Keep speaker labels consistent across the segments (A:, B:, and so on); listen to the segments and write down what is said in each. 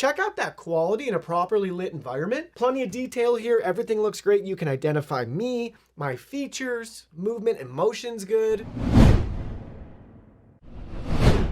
A: check out that quality in a properly lit environment. Plenty of detail here. Everything looks great. You can identify me, my features, movement and motion's good.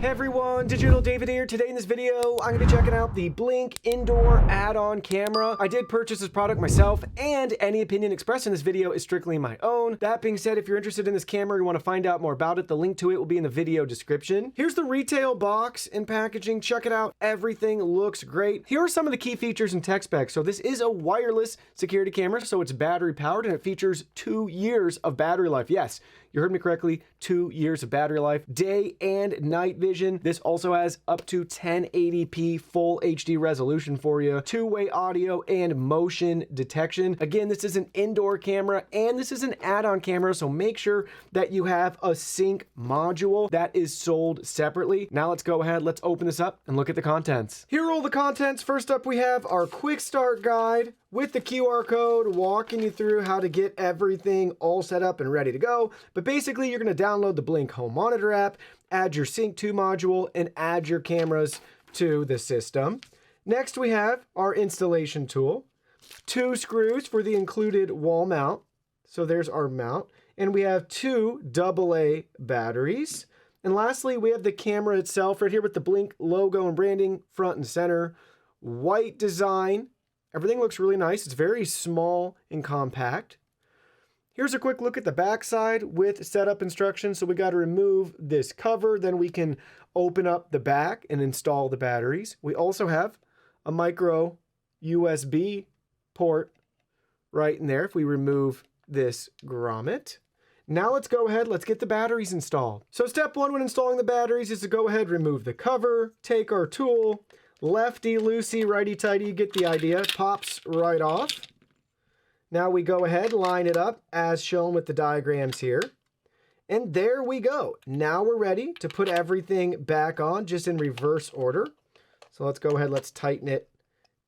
A: Hey everyone, Digital David here. Today in this video, I'm going to be checking out the Blink indoor add-on camera. I did purchase this product myself, and any opinion expressed in this video is strictly my own. That being said, if you're interested in this camera or you want to find out more about it, the link to it will be in the video description. Here's the retail box and packaging. Check it out. Everything looks great. Here are some of the key features and tech specs. So this is a wireless security camera, so it's battery powered, and it features 2 years of battery life. Yes, you heard me correctly, 2 years of battery life, day and night vision. This also has up to 1080p full HD resolution for you, two-way audio and motion detection. Again, this is an indoor camera and this is an add-on camera, so make sure that you have a sync module that is sold separately. Now let's go ahead, let's open this up and look at the contents. Here are all the contents. First up, we have our quick start guide with the QR code walking you through how to get everything all set up and ready to go. But basically, you're going to download the Blink Home Monitor app, add your Sync 2 module, and add your cameras to the system. Next, we have our installation tool, 2 screws for the included wall mount. So there's our mount. And we have 2 AA batteries. And lastly, we have the camera itself right here with the Blink logo and branding front and center. White design. Everything looks really nice. It's very small and compact. Here's a quick look at the back side with setup instructions. So we got to remove this cover. Then we can open up the back and install the batteries. We also have a micro USB port right in there if we remove this grommet. Now let's go ahead, let's get the batteries installed. So step 1 when installing the batteries is to go ahead, remove the cover, take our tool, lefty-loosey, righty-tighty, you get the idea, pops right off. Now we go ahead, line it up as shown with the diagrams here. And there we go. Now we're ready to put everything back on, just in reverse order. So let's go ahead, let's tighten it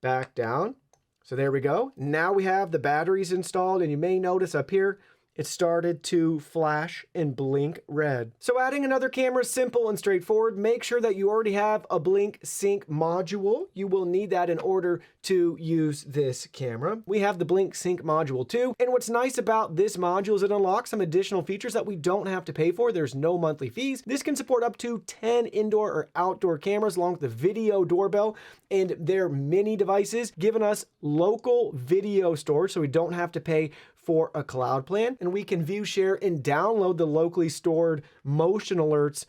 A: back down. So there we go. Now we have the batteries installed, and you may notice up here, it started to flash and blink red. So adding another camera is simple and straightforward. Make sure that you already have a Blink Sync module. You will need that in order to use this camera. We have the Blink Sync module too. And what's nice about this module is it unlocks some additional features that we don't have to pay for. There's no monthly fees. This can support up to 10 indoor or outdoor cameras along with the video doorbell and their mini devices, giving us local video storage so we don't have to pay for a cloud plan, and we can view, share, and download the locally stored motion alerts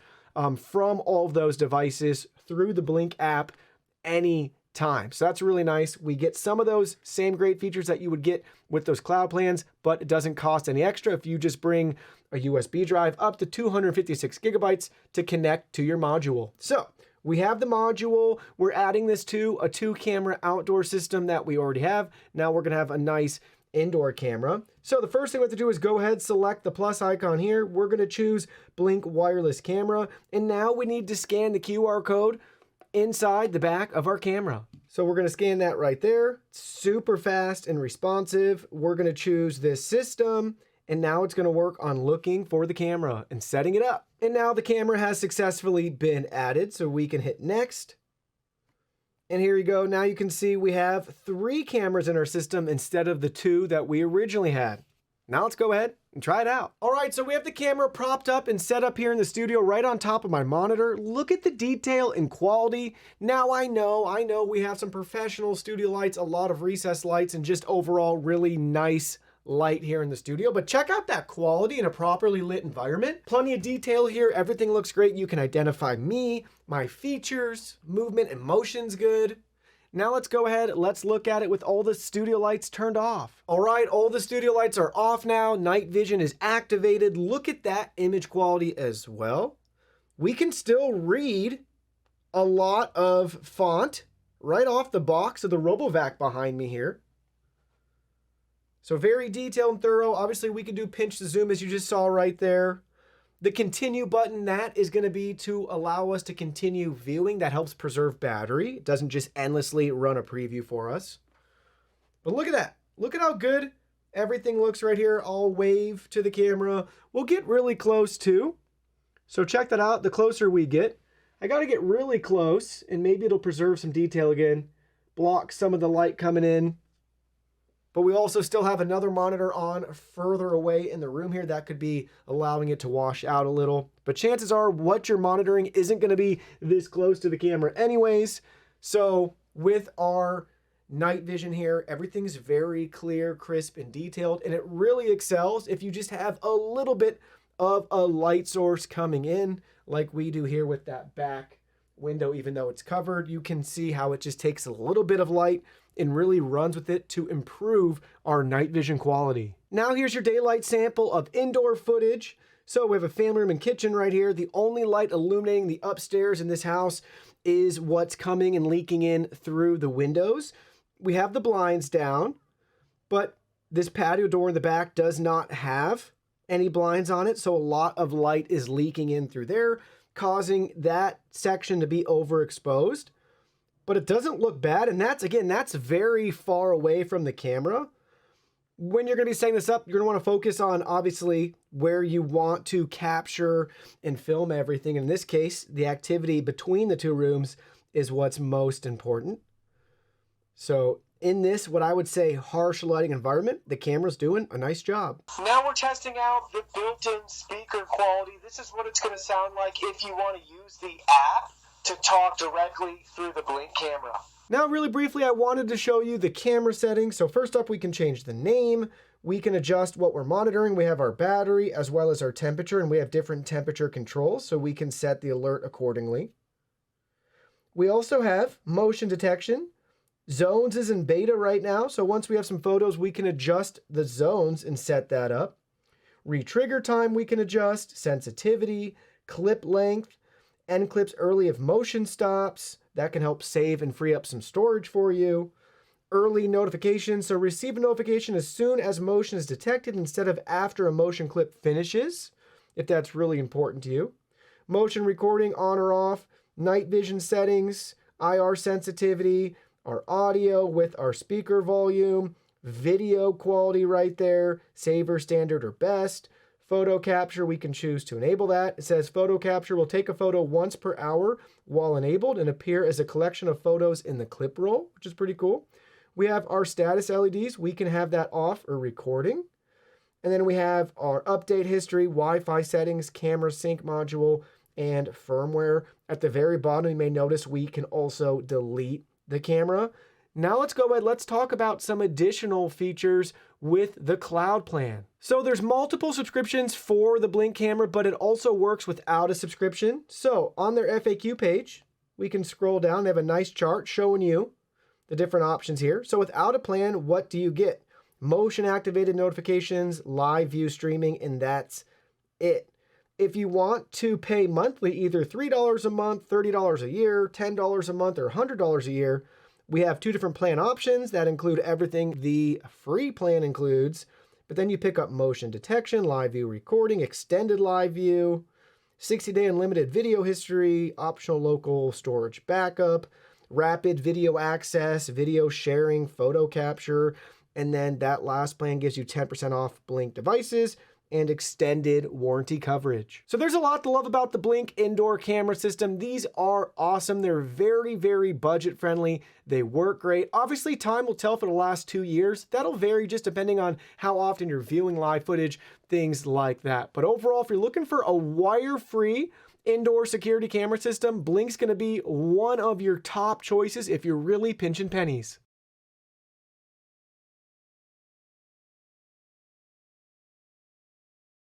A: from all of those devices through the Blink app anytime. So that's really nice. We get some of those same great features that you would get with those cloud plans, but it doesn't cost any extra if you just bring a USB drive up to 256 gigabytes to connect to your module. So we have the module. We're adding this to a 2-camera outdoor system that we already have. Now we're gonna have a nice indoor camera. So the first thing we have to do is go ahead, select the plus icon here. We're going to choose Blink wireless camera. And now we need to scan the QR code inside the back of our camera. So we're going to scan that right there. Super fast and responsive. We're going to choose this system. And now it's going to work on looking for the camera and setting it up. And now the camera has successfully been added. So we can hit next. And here you go. Now you can see we have 3 cameras in our system instead of the 2 that we originally had. Now let's go ahead and try it out. All right, so we have the camera propped up and set up here in the studio right on top of my monitor. Look at the detail and quality. Now I know we have some professional studio lights, a lot of recessed lights, and just overall really nice light here in the studio, but check out that quality in a properly lit environment. Plenty of detail here. Everything looks great. You can identify me, my features, movement and motion's good. Now let's go ahead, let's look at it with all the studio lights turned off. All right, all the studio lights are off now. Night vision is activated. Look at that image quality as well. We can still read a lot of font right off the box of the RoboVac behind me here. So very detailed and thorough. Obviously, we can do pinch to zoom as you just saw right there. The continue button, that is going to be to allow us to continue viewing. That helps preserve battery. It doesn't just endlessly run a preview for us. But look at that. Look at how good everything looks right here. I'll wave to the camera. We'll get really close too. So check that out. The closer we get, I got to get really close and maybe it'll preserve some detail again. block some of the light coming in. But we also still have another monitor on further away in the room here. That could be allowing it to wash out a little. But chances are what you're monitoring isn't going to be this close to the camera anyways. So with our night vision here, everything's very clear, crisp, and detailed. And it really excels if you just have a little bit of a light source coming in, like we do here with that back window. Even though it's covered, you can see how it just takes a little bit of light and really runs with it to improve our night vision quality. Now here's your daylight sample of indoor footage. So we have a family room and kitchen right here. The only light illuminating the upstairs in this house is what's coming and leaking in through the windows. We have the blinds down, but this patio door in the back does not have any blinds on it. So a lot of light is leaking in through there, causing that section to be overexposed. But it doesn't look bad. And that's very far away from the camera. When you're going to be setting this up, you're going to want to focus on obviously where you want to capture and film everything. In this case, the activity between the two rooms is what's most important. So in this, what I would say, harsh lighting environment, the camera's doing a nice job. Now we're testing out the built-in speaker quality. This is what it's going to sound like if you want to use the app to talk directly through the Blink camera. Now, really briefly, I wanted to show you the camera settings. So first up, we can change the name. We can adjust what we're monitoring. We have our battery as well as our temperature, and we have different temperature controls, so we can set the alert accordingly. We also have motion detection. Zones is in beta right now, so once we have some photos, we can adjust the zones and set that up. Retrigger time we can adjust, sensitivity, clip length, end clips early if motion stops. That can help save and free up some storage for you. Early notification, so receive a notification as soon as motion is detected instead of after a motion clip finishes, if that's really important to you. Motion recording on or off, night vision settings, IR sensitivity, our audio with our speaker volume, video quality right there, saver, standard, or best. Photo capture, we can choose to enable that. It says photo capture will take a photo once per hour while enabled and appear as a collection of photos in the clip roll, which is pretty cool. We have our status LEDs. We can have that off or recording. And then we have our update history, Wi-Fi settings, camera sync module, and firmware. At the very bottom, you may notice we can also delete the camera. Now let's go ahead, let's talk about some additional features with the cloud plan. So there's multiple subscriptions for the Blink camera, but it also works without a subscription. So on their FAQ page, we can scroll down. They have a nice chart showing you the different options here. So without a plan, what do you get? Motion activated notifications, live view streaming, and that's it. If you want to pay monthly, either $3 a month, $30 a year, $10 a month, or $100 a year, we have two different plan options that include everything the free plan includes, but then you pick up motion detection, live view recording, extended live view, 60-day unlimited video history, optional local storage backup, rapid video access, video sharing, photo capture, and then that last plan gives you 10% off Blink devices and extended warranty coverage. So there's a lot to love about the Blink indoor camera system. These are awesome. They're very, very budget friendly. They work great. Obviously, time will tell for the last 2 years. That'll vary just depending on how often you're viewing live footage, things like that. But overall, if you're looking for a wire-free indoor security camera system, Blink's gonna be one of your top choices if you're really pinching pennies.